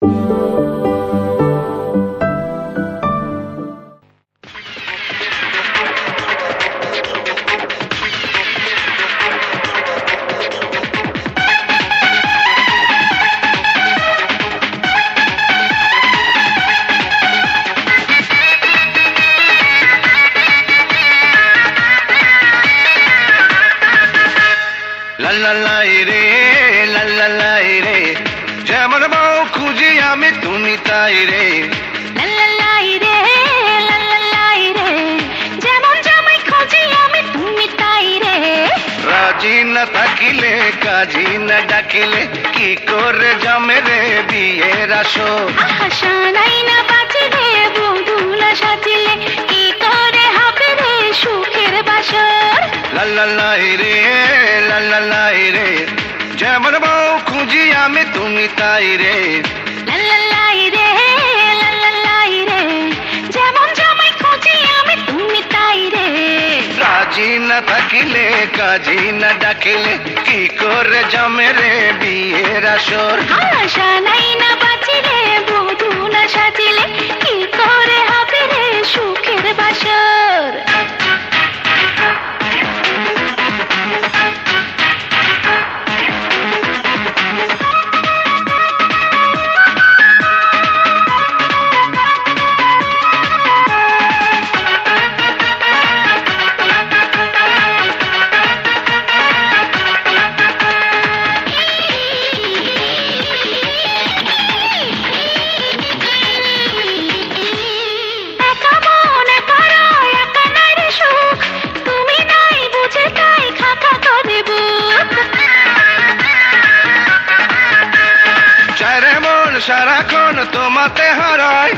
লাল্লাই রে লাল্লাই রে, যেমন বউ খুঁজি আমি তুমি তাই রে। লাল্লাই রে লাল্লাই রে, যেমন জামাই খুঁজি আমি তুমি তাই রে। রাজি না থাকিলে কাজী না ডাকিলে কি করে জমে রে বিয়ের আসর। আশা নাই না বাঁচিলে বধূ না সাজিলে কি করে হবে রে সুখের বাসর। লাল্লাই রে লাল্লাই রে, যেমন বউ খুঁজি আমি তুমি তাই রে। লাল্লাই রে লাল্লাই রে, যেমন জামাই খুঁজি আমি তুমি তাই রে। রাজি না থাকিলে কাজী না ডাকিলে কি করে জমে রে বিয়ের আসর। আশা নাই না বাঁচিলে বধূ না সাজিলে কি করে হবে রে সুখের বাসর। সারাক্ষণ তোমাতে হারাই,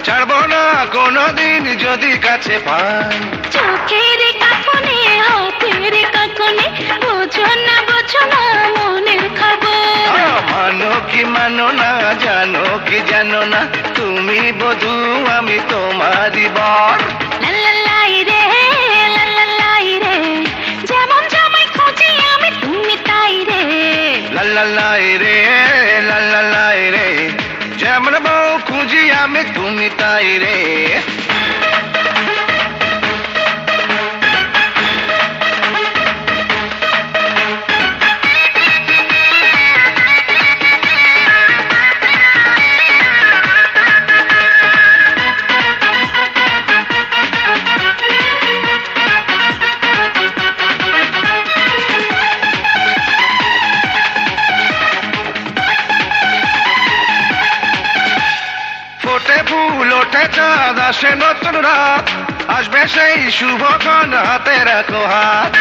ছাড়বো না কোনোদিন যদি কাছে পাই। চোখের কাকনে হাতের কাকনে, বোঝো না মনের খবর। মানো কি মানো না, জানো কি জানো না, তুমি বধূ আমি তোমারই বর। লাল্লাই রে লাল্লাই রে, যেমন জামাই খুঁজি আমি তুমি তাই রে। লাল্লাই রে লাল্লাই রে, যেমন বউ খুঁজি আমি তুমি তাই রে। ফুল ওঠে চাঁদ, আসে নতুন রাত, আসবে সেই শুভক্ষণ, হাতে রাখো হাত।